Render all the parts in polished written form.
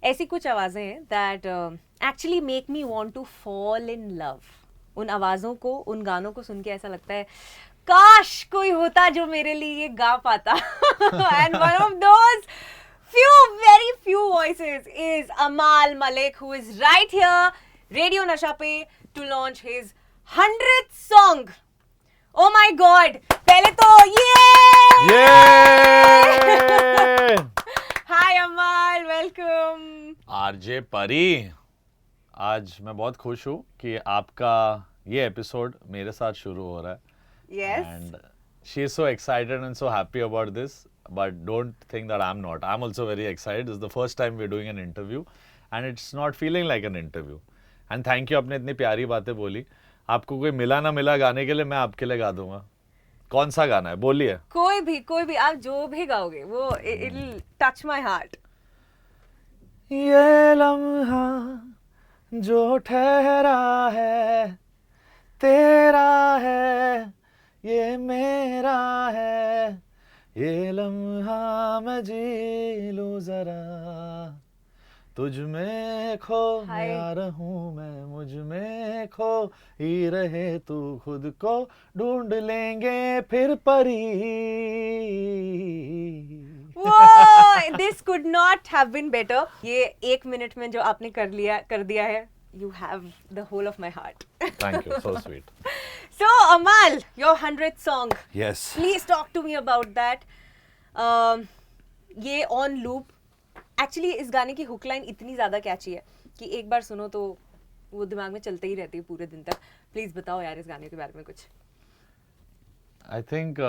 ऐसी कुछ आवाजें हैं that actually make me want to fall in love. उन आवाजों को, उन गानों को सुन के ऐसा लगता है काश कोई होता जो मेरे लिए ये गा पाता. And one of those few, very few voices is Amal Malik, who is right here, Radio Nasha pe, to launch his 100th song. Oh my God! पहले तो ये! Hi Amal, welcome. आरजे परी, आज मैं बहुत खुश हूँ कि आपका ये एपिसोड मेरे साथ शुरू हो रहा है. Yes. And she is so excited and so happy about this. But don't think that I'm not. I'm also very excited. This is the first time we're doing an interview, and it's not feeling like an interview. And thank you, आपने इतनी प्यारी बातें बोली. आपको कोई मिला ना मिला गाने के लिए मैं आपके लिए गा दूंगा. कौन सा गाना है बोलिए. कोई भी आप जो भी गाओगे वो it'll touch my heart. ये लम्हा जो ठहरा है तेरा है ये मेरा है ये लम्हा मैं जी लूं जरा तुझ में खोया रहूं मैं मुझ में खो ही रहे तू खुद को ढूंढ लेंगे फिर परी. Whoa, this could not have been better. ये 1 मिनट में जो आपने कर दिया है, you have the whole of my heart. Thank you, so sweet. So Amal, your 100th song. Yes. Please talk to me about that. ये on loop. Actually इस गाने की हुक लाइन इतनी ज़्यादा कैची है कि एक बार सुनो तो वो दिमाग में चलते ही रहती है पूरे दिन तक. प्लीज बताओ यार इस गाने के बारे में कुछ. आई थिंक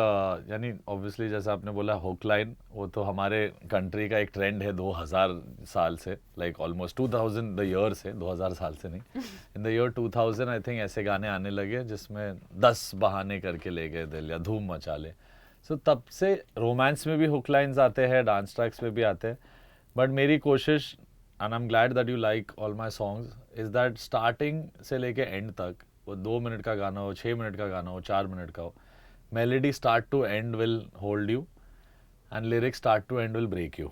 यानी ऑब्वियसली जैसा आपने बोला हुक लाइन, वो तो हमारे कंट्री का एक ट्रेंड है 2000 साल से, लाइक ऑलमोस्ट 2000 द ईयर से, 2000 साल से नहीं, in the year 2000 I think ऐसे गाने आने लगे जिसमें 10 बहाने करके ले गए दिल या धूम मचा ले. सो तब से रोमांस में भी हुक लाइन्स आते हैं, डांस ट्रैक्स में भी आते हैं, बट मेरी कोशिश, and I am glad that you like all my songs, is that starting से लेके एंड तक, वो 2 मिनट का गाना हो, 6 मिनट का गाना हो, 4 मिनट का हो, melody start to end will hold you and lyrics start to end will break you.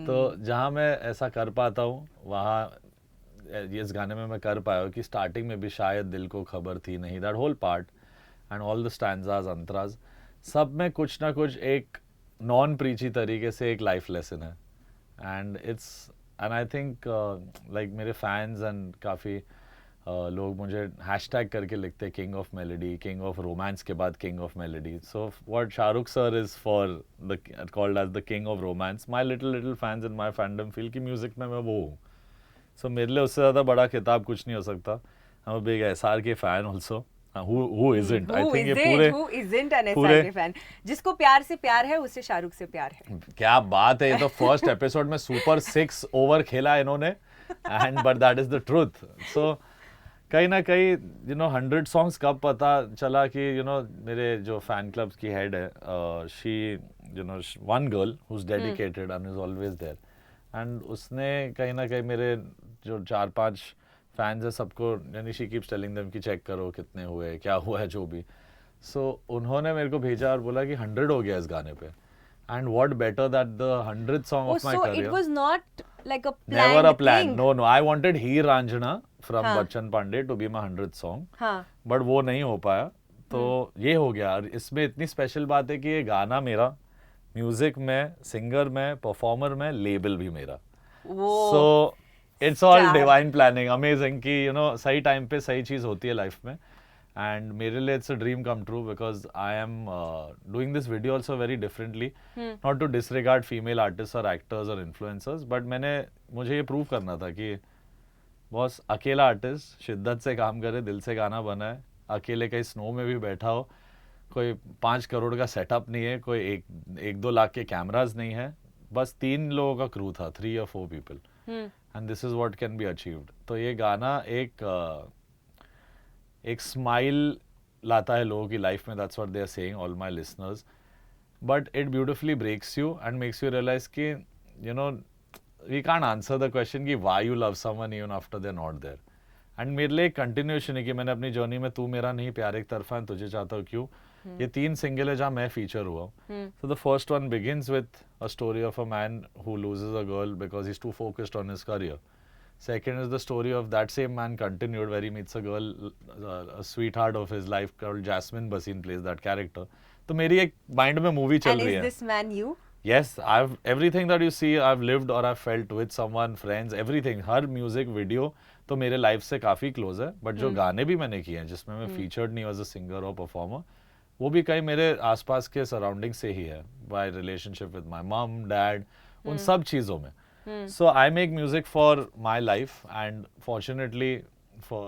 तो जहाँ मैं ऐसा कर पाता हूँ वहाँ इस गाने में मैं कर पाया हूँ कि स्टार्टिंग में भी शायद दिल को खबर थी नहीं, that whole part and all the stanzas अंतराज, सब में कुछ ना कुछ एक नॉन प्रीची तरीके से एक लाइफ लेसन है. एंड आई थिंक लाइक मेरे फैंस एंड काफ़ी लोग मुझे हैशटैग करके लिखते हैं king of melody, king of romance के बाद king of melody. So what Shahrukh sir is for the called as the king of romance, my little fans in my fandom feel कि music में मैं वो हूँ. सो मेरे लिए उससे ज़्यादा बड़ा खिताब कुछ नहीं हो सकता. I am a big SRK के fan also. Who isn't? I think ये who isn't an SRK fan? जिसको प्यार से प्यार है उससे शाहरुख से प्यार है. क्या बात है. ये तो फर्स्ट एपिसोड में सुपर 6 ओवर खेला इन्होंने, and but that is the truth. So कहीं ना कहीं 100 सॉन्ग्स कब पता चला कि मेरे जो फैन क्लब्स की हेड है, she one girl who is dedicated and is always there, and उसने कहीं ना कहीं मेरे जो 4-5 फैंस है सबको, यानी शी कीप्स टेलिंग देम कि चेक करो कितने हुए, क्या हुआ है जो भी. सो उन्होंने मेरे को भेजा और बोला कि 100 हो गया इस गाने पे. And what better that the 100th song of my career. So it was not like a planned Never a plan. thing. No. I wanted Heer Ranjana from Bachchan Pandey to be my 100th song. But वो नहीं हो पाया. तो ये हो गया. और इसमें इतनी स्पेशल बात है कि ये गाना मेरा, म्यूजिक में, सिंगर में, परफॉर्मर में, लेबल भी मेरा. So it's all divine planning. Amazing कि सही टाइम पे सही चीज होती है लाइफ में. And मेरे लिए it's a dream come true because I am doing this video also very differently. Not to disregard female artists or actors or influencers, but मुझे ये प्रूव करना था कि बॉस अकेला आर्टिस्ट शिद्दत से काम करे, दिल से गाना बना है, अकेले कहीं स्नो में भी बैठा हो, कोई 5 करोड़ का सेटअप नहीं है, कोई 1-2 लाख के कैमराज नहीं है, बस 3 लोगों का क्रू था, 3 or 4 people. And this is what can be achieved. तो ये गाना एक स्माइल लाता है लोगों की लाइफ में. That's what they are saying, all my listeners. But it beautifully breaks you and makes you realise कि we can't answer the question कि why you love someone even after they are not there. And मेरे लिए एक continuation है कि मैंने अपनी journey में तू मेरा नहीं प्यार एक तरफा तुझे चाहता हूँ क्यों, ये 3 सिंगल है जहाँ मैं फीचर हुआ हूँ. So the first one begins with a story of a man who loses a girl because he's too focused on his career. Second is the story of that same man continued where he meets a girl, a sweetheart of his life called Jasmine Basin plays that character. तो मेरी एक mind में movie चल And रही is है. this man you? Yes, I've everything that you see I've lived or I've felt with someone, friends, everything. Her music video तो मेरे life से काफी क्लोज है, बट जो गाने भी मैंने किए हैं जिसमें मैं फीचर्ड नहीं एज अ सिंगर और परफॉर्मर, वो भी कहीं मेरे आसपास के सराउंडिंग से ही है, bye relationship with my mum, dad, उन सब चीज़ों में. So I make music for my life, and fortunately for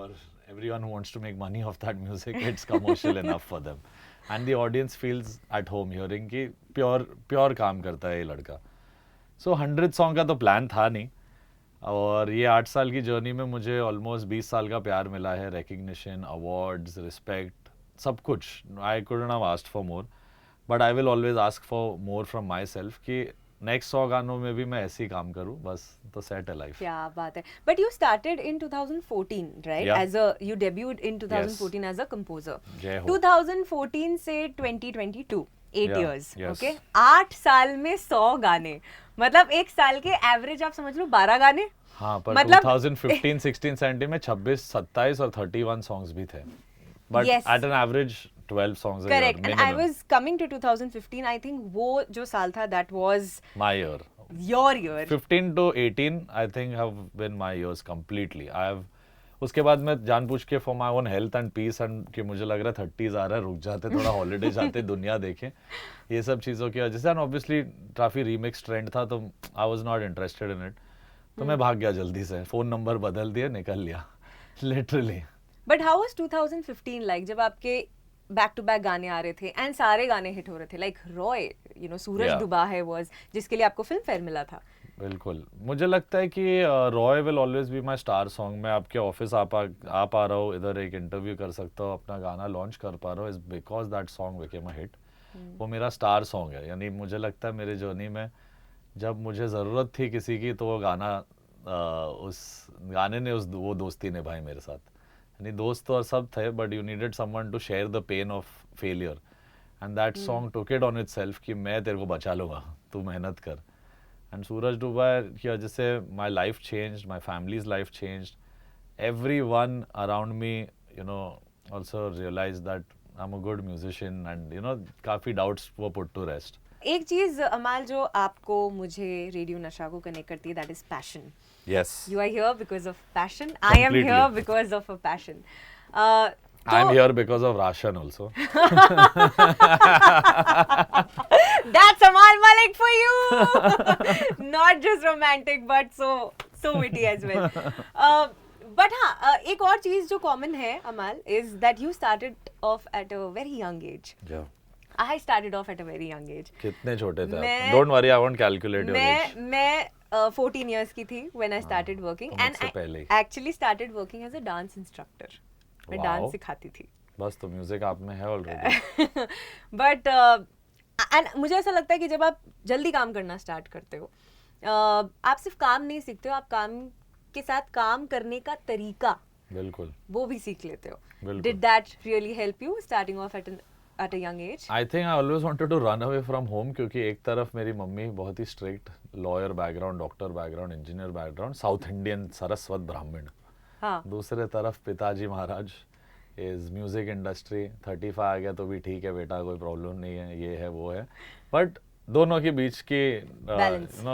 everyone who wants to make money off that music, it's commercial enough for them. And the audience feels at home hearing कि pure काम करता है ये लड़का. So 100 song का तो plan था नहीं, और ये 8 साल की जर्नी में मुझे ऑलमोस्ट 20 साल का प्यार मिला है, रिकग्निशन, अवार्ड्स, रिस्पेक्ट, सब कुछ. I couldn't have asked for more, but I will always ask for more from my self कि नेक्स्ट 100 गानों में भी मैं ऐसे ही काम करूं, बस तो सेट है लाइफ. क्या बात है. But you started in 2014, right? Yeah. You debuted in 2014 as a composer. जय हो. 2014 से 2022, 8 Yeah, years, yes. okay? 8 साल में 100 गाने, मतलब एक साल के एवरेज आप समझ लो 12 गाने. हाँ, पर मतलब 2015, 16, 17 में 26, 27 और 31 सॉन्ग्स भी थे, but Yes. At an average 12 songs a year Correct. And I minimum. was coming to 2015, I think वो जो साल था that was My year. your year. 15 to 18 I think have been my years completely. I have उसके बाद मैं जानबूझ के for my own health and peace and कि मुझे लग रहा है 30s आ रहा है, रुक जाते, थोड़ा हॉलीडे जाते, दुनिया देखें, ये सब चीज़ों की वजह से. एंड ऑब्वियसली काफ़ी रीमिक्स ट्रेंड था, तो I was not interested in it, तो मैं भाग गया जल्दी से, फ़ोन नंबर बदल दिया, निकल लिया literally. But how was 2015 like जब आपके बैक टू बैक गाने आ रहे थे एंड सारे गाने हिट हो रहे थे, लाइक रॉय, सूरज Yeah. डूबा है वाज, जिसके लिए आपको फिल्म फेयर मिला था. बिल्कुल, मुझे लगता है कि Roy will always be my star song. मैं आपके ऑफिस आ पा रहा हूँ, इधर एक इंटरव्यू कर सकता हूँ, अपना गाना लॉन्च कर पा रहा हूँ, is because that song became a hit. वो मेरा स्टार सॉन्ग है. यानी मुझे लगता है मेरे जर्नी में जब मुझे ज़रूरत थी किसी की, तो वो गाना उस गाने ने वो दोस्ती निभाई मेरे साथ. यानी दोस्त तो सब थे, but you needed someone to share the pain of failure, and that song took it on itself कि मैं तेरे को बचा लूँगा, तू मेहनत कर. एंड सूरज डूबा की वजह से my life changed, my families life changed, everyone around me, also realized that I'm a good musician, and काफी doubts were put to rest. एक चीज अमाल जो आपको मुझे रेडियो नशा को कनेक्ट करती है, that is passion. Yes. You are here because of passion. I am Completely. here because of a passion. I'm here because of Rashan also. That's Amal Malik for you. Not just romantic, but so witty as well. But हाँ, एक और चीज जो common है अमाल, is that you started off at a very young age. Yeah. I started off at a very young age. कितने छोटे थे मैं- आप? Don't worry, I won't calculate your age. मैं 14 years की थी when I started working, तो and मुझसे I पहले ही। actually started working as a dance instructor. मैं Wow. डांस सिखाती थी. बस तो म्यूजिक आप में है ऑलरेडी. बट एंड मुझे ऐसा लगता है कि जब आप जल्दी काम करना स्टार्ट करते हो, आप सिर्फ काम नहीं सीखते हो, आप काम के साथ काम करने का तरीका बिल्कुल. वो भी सीख लेते हो. बिल्कुल. Did that really help you starting off at a young age? I think I always wanted to run away from home, क्योंकि एक तरफ मेरी मम्मी बहुत ही strict, lawyer background, doctor background, engineer background, South Indian Saraswat Brahmin. हाँ. दूसरे तरफ पिताजी महाराज इज म्यूजिक इंडस्ट्री, 35 आ गया तो भी ठीक है बेटा, कोई प्रॉब्लम नहीं है, ये है वो है. बट दोनों के बीच की Balance.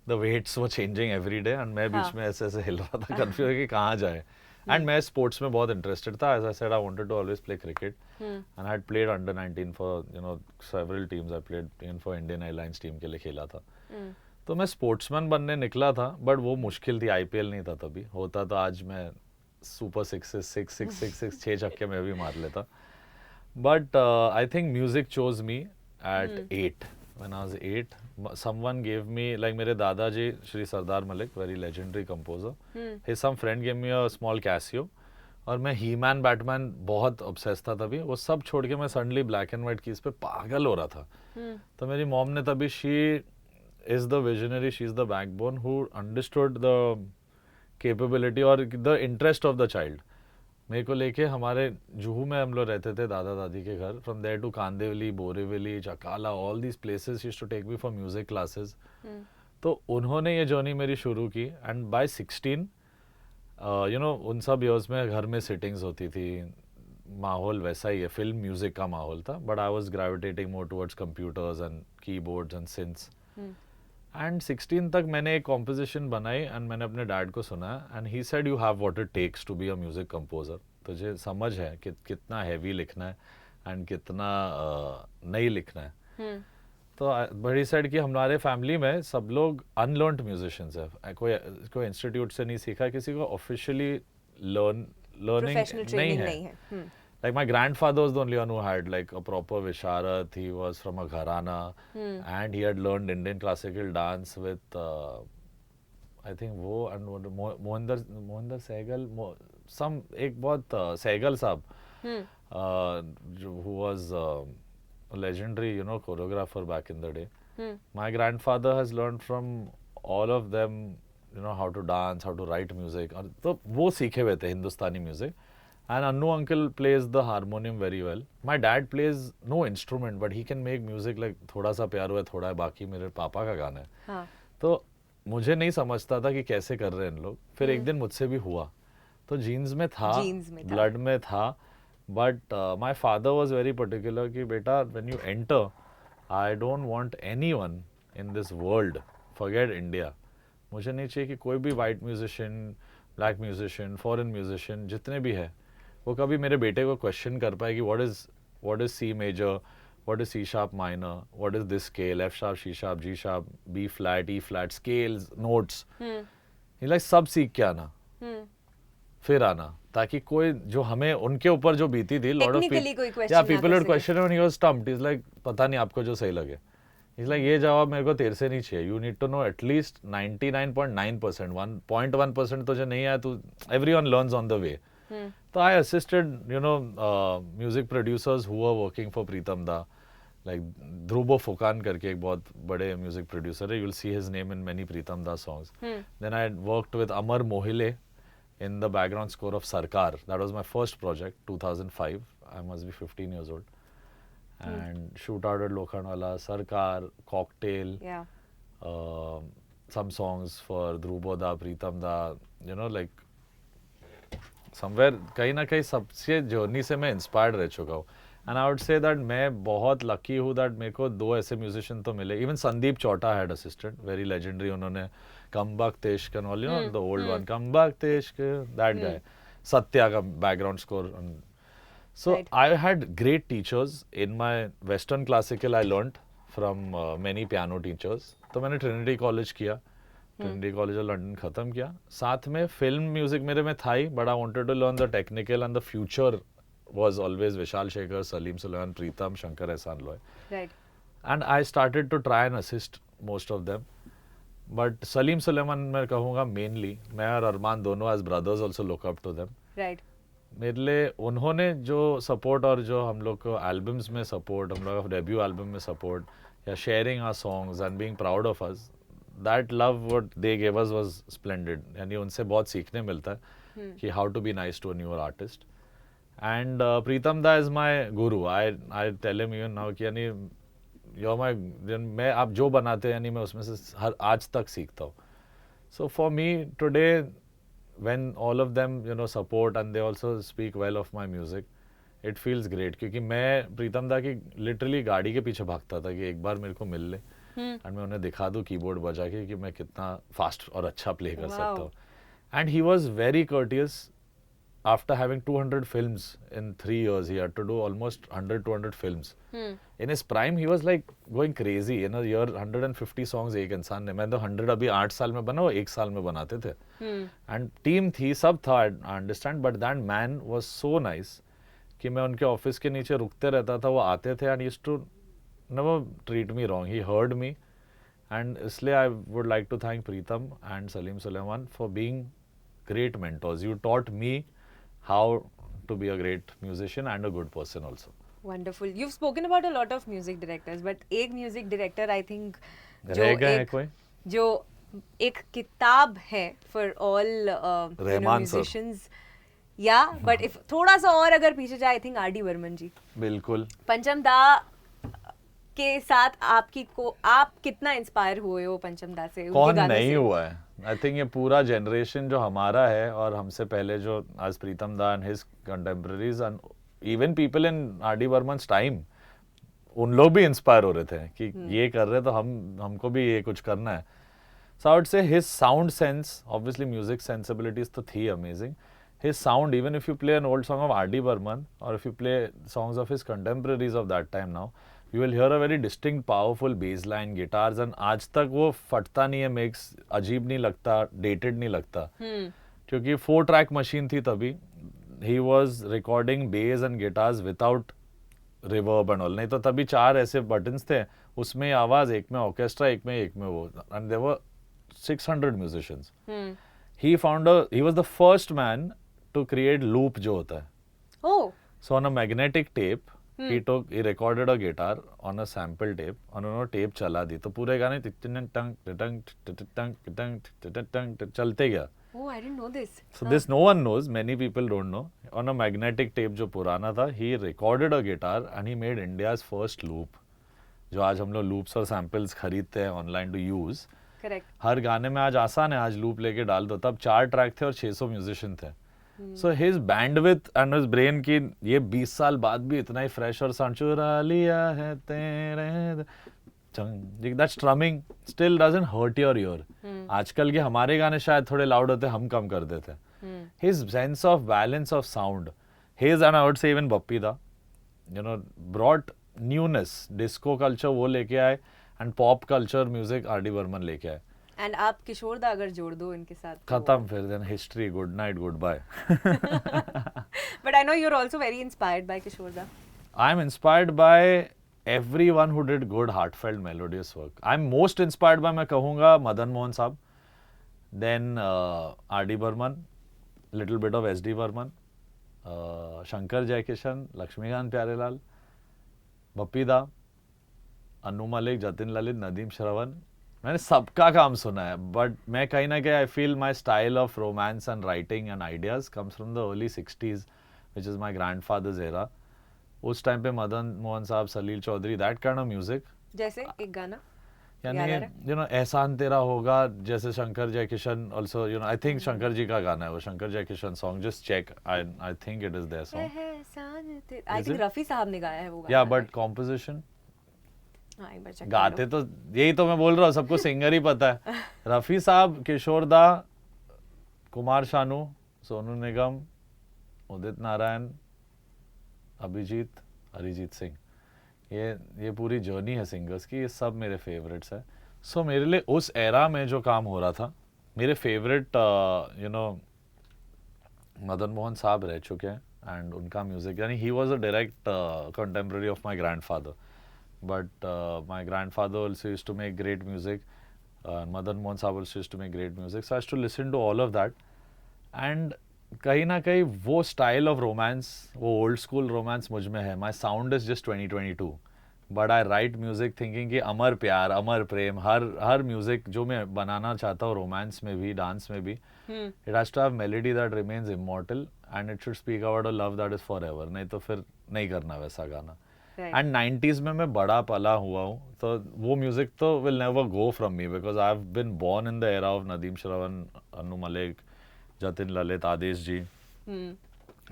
द वेट्स वो चेंजिंग एवरी डे, एंड मैं बीच हाँ. में ऐसे ऐसे हिल रहा था, कंफ्यूज कि कहाँ जाए. एंड मैं स्पोर्ट्स में बहुत इंटरेस्टेड था. As I said, I wanted to always play cricket, and I had played under 19 for several teams. I played in for Indian Airlines team के लिए खेला था. तो मैं स्पोर्ट्समैन बनने निकला था, बट वो मुश्किल थी. आईपीएल नहीं था तभी, होता तो आज मैं सुपर 6 छक्के में भी मार लेता. But I think music chose me at 8. When I was 8, someone gave me, like मेरे दादाजी श्री सरदार Malik, very legendary composer, his some friend gave me a small Casio, और मैं ही मैन बैटमैन बहुत obsessed था तभी. वो सब छोड़ के मैं suddenly black and white keys पे पागल हो रहा था. तो मेरी मॉम ने तभी, she is the visionary, she is the backbone who understood the capability or the interest of the child. मेरे को लेके हमारे जुहू में हम लोग रहते थे दादा दादी के घर. From there to Kandivali, Borivali, Chakala, all these places she used to take me for music classes. तो उन्होंने ये जर्नी मेरी शुरू की. एंड बाय 16 यू नो उन सब ईयर्स में घर में सिटिंग्स होती थी. माहौल वैसा ही है, फिल्म म्यूजिक का माहौल था. But I was gravitating more towards computers and keyboards and synths. And 16 तक मैंने एक कॉम्पोजिशन बनाई एंड मैंने अपने डैड को सुना. And he said you have what it takes to be a music composer. तुझे समझ है कि कितना हैवी लिखना है एंड कितना नहीं लिखना है. तो बड़ी साइड की हमारे फैमिली में सब लोग अनलर्नड म्यूजिशियंस है. कोई इंस्टीट्यूट से नहीं सीखा, किसी को ऑफिशियली लर्निंग प्रोफेशनल नहीं ट्रेनिंग है. नहीं है. Like my grandfather was the only one who had like a proper visharat. He was from a gharana, and he had learned Indian classical dance with I think वो and Mohinder Sehgal, some एक बहुत सहगल साहब, who was a legendary choreographer back in the day. My grandfather has learned from all of them, how to dance, how to write music. और तो वो सीखे हुए थे हिंदुस्तानी music. And Annu uncle plays the harmonium very well. My dad plays no instrument, but he can make music like थोड़ा सा प्यार हुआ थोड़ा है बाकी मेरे पापा का गाना है. हाँ. तो मुझे नहीं समझता था कि कैसे कर रहे हैं इन लोग. फिर एक दिन मुझसे भी हुआ. तो जीन्स में था, ब्लड में था. But my father was very particular कि बेटा when you enter, I don't want anyone in this world, forget India. मुझे नहीं चाहिए कि कोई भी white musician, black musician, foreign musician जितने भी है वो कभी मेरे बेटे को क्वेश्चन कर पाए कि what is C major, what is C sharp minor, what is this scale, F sharp, C sharp, G sharp, B flat, E flat, scales, notes. ये लाइक सब सीख के आना, फिर आना, ताकि कोई जो हमें उनके ऊपर जो बीती थी, lot of people would question when he was stumped. Is like पता नहीं आपको जो सही लगे. इज लाइक ये जवाब मेरे को तेरे से नहीं चाहिए. You need to know at least 99.9%, 1.1% तुझे नहीं आया तो everyone learns on the way. तो I assisted music producers who are working for Pritam da, like Dhruvo Phukan करके एक बहुत बड़े म्यूजिक प्रोड्यूसर है. You will see his name in many Pritam da songs. Then I worked with Amar Mohile in the background score of Sarkar. That was my first project, 2005. I must be 15 years old. And Shootout at Lokhandwala, Sarkar, Cocktail, some songs for Dhruvo da, Pritam da, like somewhere कहीं ना कहीं सबसे journey से मैं inspired रह चुका हूँ. And I would say that मैं बहुत लकी हूँ दैट मेरे को दो ऐसे म्यूजिशियन तो मिले. Even Sandeep Chowta had assistant, very legendary. उन्होंने कमबक तेश्क and all, the old one, कमबक तेश्क, that guy, Satya का background score. So I had great teachers in my western classical. I learned from many piano teachers. तो मैंने Trinity College किया, Trinity College of London खत्म किया. साथ में film music मेरे में था ही, but I wanted to learn the technical and the future was always Vishal Shekhar, Salim Sulaiman, Pritam, Shankar Ehsaan Loy. Right. And I started to try and assist most of them. But Salim Sulaiman मैं कहूँगा mainly, मैं और अरमान दोनों as brothers also look up to them. Right. मेरे लिए उन्होंने जो support और जो हम लोग को एल्बम्स में सपोर्ट, हम लोग का डेब्यू एल्बम में सपोर्ट, या sharing our songs and being proud of us, that love what they gave us was splendid. यानी उनसे बहुत सीखने मिलता है कि how to be nice to a newer artist. And Pritam da is my guru. I tell him even now कि यानी you're my, मैं आप जो बनाते हैं यानी मैं उसमें से हर आज तक सीखता हूँ. So for me today, when all of them support and they also speak well of my music, it feels great. क्योंकि मैं प्रीतम दा की लिटरली गाड़ी के पीछे भागता था कि एक बार मेरे को मिल ले एंड मैं उन्हें दिखा दूँ कीबोर्ड बजा के कि मैं कितना फास्ट और अच्छा प्ले कर सकता हूँ. And he was very courteous. After having 200 films in 3 years, he had to do almost 100-200 films. In his prime, he was like going crazy. In a year, 150 songs एक इंसान ने. मैं तो 100 अभी 8 साल में बना, वो 1 साल में बनाते थे. And team थी, सब था, I understand. But that man was so nice कि मैं उनके ऑफिस के नीचे रुकते रहता था, वो आते थे and used to never treat me wrong. He heard me. And इसलिए I would like to thank Pritam and Salim Sulaiman for being great mentors. You taught me how to be a great musician and a good person also. Wonderful. You've spoken about a lot of music directors, but एक music director I think जो एक किताब है for all musicians. या but if थोड़ा सा और अगर पीछे जाए, I think R D Burman ji, बिल्कुल। पंचम दा के साथ आप कितना इंस्पायर हुए हो पंचम दा से, उनके कौन गानों नहीं से? हुआ है? आई थिंक ये पूरा जनरेशन जो हमारा है और हमसे पहले जो आज प्रीतम दा and his contemporaries and even people in R D Burman's time, उन लोग भी इंस्पायर हो रहे थे कि ये कर रहे तो हमको भी ये कुछ करना है. So I would say his sound sense, obviously music sensibilities तो थी amazing. His sound, even if you play an old song of R.D. Burman or if you play songs of his contemporaries of that time now, you will hear a very distinct, powerful bass line, guitars, and आज तक वो फटता नहीं है, makes अजीब नहीं लगता, dated नहीं लगता. क्योंकि 4-track machine थी तभी. He was recording bass and guitars without reverb and all. नहीं तो तभी 4 ऐसे बटन्स थे, उसमें आवाज, एक में ऑर्केस्ट्रा, एक में वो, and there were 600 musicians. He was the first man to create loop जो होता है. So on a magnetic tape he recorded a guitar on a sample tape, और उन्होंने टेप चला दी तो पूरे गाने चलते गया. Oh, I didn't know this. So this no one knows, many people don't know. On a magnetic tape जो पुराना था, he recorded a guitar and he made India's first loop. जो आज हम लोग loops और samples खरीदते हैं online to use. Correct. हर गाने में आज आसान है, आज loop लेके डाल दो. तब 4 ट्रैक थे और 600 म्यूजिशियन थे. So his bandwidth and his brain की ये 20 साल बाद भी इतना ही fresh और sound, चुरा लिया है तेरे, that strumming still doesn't hurt your ear. आजकल के हमारे गाने शायद थोड़े लाउड होते, हम कम कर देते. His sense of balance of sound, his and I would say even Bappi Da, brought newness, disco culture वो लेके आए and pop culture music R.D. Burman लेके आए. And आप किशोर दा अगर जोड़ दो इनके साथ खत्म फिर, then history, good night, goodbye. But I know you're also very inspired by Kishore da. I'm inspired by everyone who did good, heartfelt, melodious work. I'm most inspired by, मैं कहूँगा, मदन मोहन साहब, then R.D. Burman, little bit of S.D. Burman, Shankar Jaikishan, Laxmikant Pyarelal, Bappi दा, अनु मलिक, जतिन ललित, नदीम श्रवण. मैंने सबका काम सुना है, but मैं कहीं ना कहीं I feel my style of romance and writing and ideas comes from the early 60s, which is my grandfather's era. उस टाइम पे Madan Mohan sahab, Salil Chowdhury, that kind of music. जैसे एक गाना यानी एहसान तेरा होगा, जैसे Shankar Jaikishan also, I think Shankar ji का गाना है वो, Shankar Jaikishan song, just check, I think it is their song. I think Rafi साहब ने गाया है वो गाना. या बट कॉम्पोजिशन हाँ, गाते तो यही तो मैं बोल रहा हूँ, सबको सिंगर ही पता है. रफी साहब, किशोर दा, कुमार शानू, सोनू निगम, उदित नारायण, अभिजीत, अरिजीत सिंह, ये पूरी जर्नी है सिंगर्स की, ये सब मेरे फेवरेट्स है. सो मेरे लिए उस एरा में जो काम हो रहा था, मेरे फेवरेट मदन मोहन साहब रह चुके हैं एंड उनका म्यूजिक, यानी he was a direct contemporary of my grandfather. But my grandfather also used to make great music. Madan Mohan Sahab also used to make great music. So I used to listen to all of that. And कहीं ना कहीं वो style of romance, वो old school romance मुझ में है. My sound is just 2022. But I write music thinking कि अमर प्यार, अमर प्रेम, हर music जो मैं बनाना चाहता हूँ, romance में भी, dance में भी, it has to have melody that remains immortal and it should speak about a love that is forever. नहीं तो फिर नहीं करना वैसा गाना. एंड 90s में मैं बड़ा पला हुआ हूँ, तो वो म्यूजिक तो will never go from me because I have been born in the era of Nadeem Shravan, Anu Malik, Jatin Lalit, Adesh ji,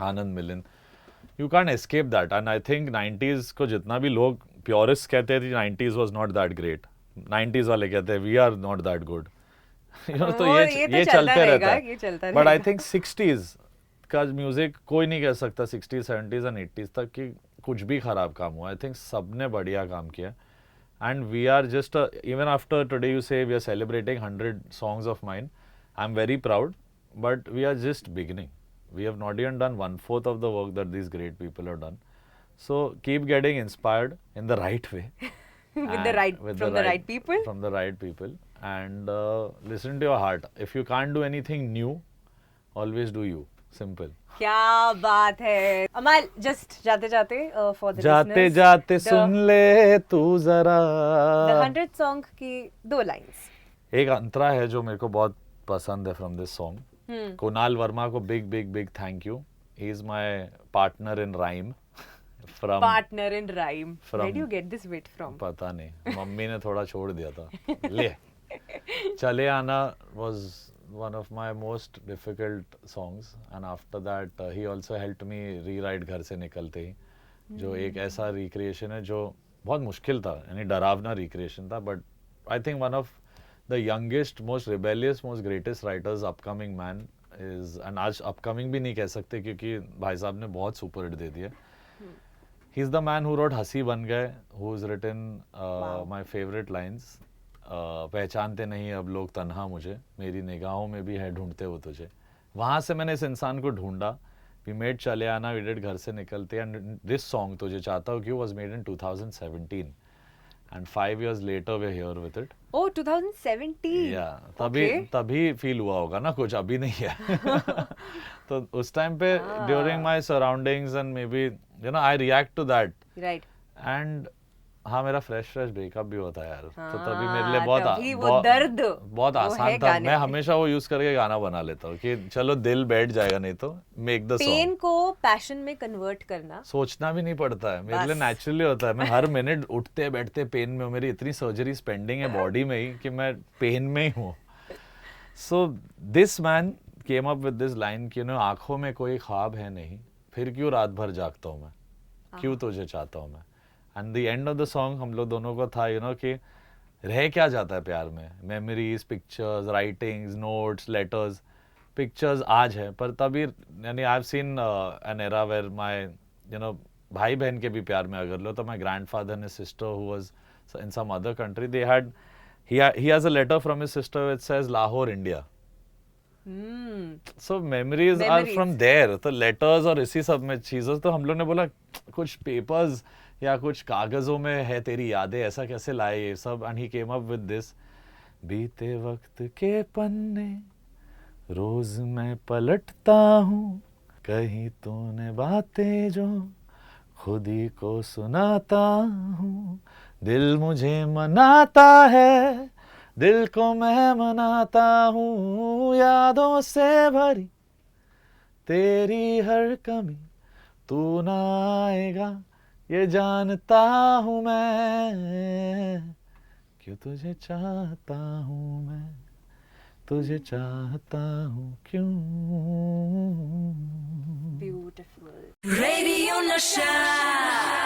Anand Milind. You can escape that. And I think 90s को जितना भी लोग प्योरिस्ट कहते थे 90s was not that great, 90s वाले कहते हैं we are not that good. तो ये चलते रहता है. बट आई थिंक 60s का म्यूजिक कोई नहीं कह सकता 60s, 70s एंड 80s तक कि कुछ भी खराब काम हुआ. आई थिंक सबने बढ़िया काम किया. And we are just, even after today you say we are celebrating 100 songs of mine, I am very proud, but we are just beginning. We have not even done 1/4 of the work that these great people have done. So keep getting inspired in the right way, from the right people, and listen to your heart. If you can't do anything new, always do you. Simple. क्या बात है अमल. Just जाते जाते for the जाते जाते सुन ले तू जरा, द 100 सॉन्ग की 2 लाइंस. एक अंतरा है जो मेरे को बहुत पसंद है from this song. Kunal Verma को big big big thank you. he is my partner in rhyme from Partner in rhyme. Where from- do you get this wit from? पता नहीं, मम्मी ने थोड़ा छोड़ दिया था. ले चले आना was one of my most difficult songs, and after that he also helped me rewrite घर से निकलते ही, जो एक ऐसा recreation है जो बहुत मुश्किल था, यानी डरावना recreation था, but I think one of the youngest, most rebellious, most greatest writers, upcoming man is, and आज upcoming भी नहीं कह सकते क्योंकि भाई साहब ने बहुत सुपर हिट दे दिया. He's the man who wrote हंसी बन गए, who's written my favorite lines. पहचानते नहीं अब लोग तन्हा मुझे, मेरी निगाहों में भी है ढूंढते हो तुझे. वहाँ से मैंने इस इंसान को ढूंढा. We made चले आना, we did घर से निकलते, and this song तुझे चाहता हूँ क्यों was made in 2017, and 5 years later we're here with it. Oh, 2017. Yeah, तभी फील हुआ होगा ना कुछ, अभी नहीं है. तो उस टाइम पे during my surroundings and maybe I react to that. Right. And हाँ, मेरा फ्रेश ब्रेकअप भी होता है यार, तो तभी हाँ, मेरे लिए बहुत तभी वो दर्द बहुत वो है आसान था. गाने मैं में। हमेशा वो यूज करके गाना बना लेता हूँ कि चलो दिल बैठ जाएगा, नहीं तो मेक द पेन सॉन्ग. को पैशन में कन्वर्ट करना. सोचना भी नहीं पड़ता है, मेरे लिए बस। नेचुरली होता है. मैं हर मिनट उठते बैठते पेन में हूँ, मेरी इतनी सर्जरी पेंडिंग है बॉडी में ही कि मैं पेन में ही हूँ. So this man came up with this line कि आंखों में कोई ख्वाब है नहीं, फिर क्यों रात भर जागता हूँ मैं, क्यों तुझे चाहता हूँ मैं. And the end of the song हम लोग दोनों को था कि रह क्या जाता है प्यार में, memories, pictures, writings, notes, letters. Pictures आज है, पर तभी यानी I have seen an era where my भाई बहन के भी प्यार में अगर लो तो my grandfather and his sister who was in some other country, they had he has a letter from his sister which says Lahore, India. So memories are from there. तो letters और इसी सब में चीज़ों, तो हम लोग ने बोला कुछ पेपर्स या कुछ कागजों में है तेरी यादें, ऐसा कैसे लाए ये सब. And he came up with this. बीते वक्त के पन्ने रोज मैं पलटता हूँ, कहीं तूने बातें जो खुद ही को सुनाता हूँ. दिल मुझे मनाता है, दिल को मैं मनाता हूँ, यादों से भरी तेरी हर कमी तू ना आएगा ये जानता हूँ मैं, क्यों तुझे चाहता हूँ मैं, तुझे चाहता हूँ क्यों. Beautiful. Radio Nasha.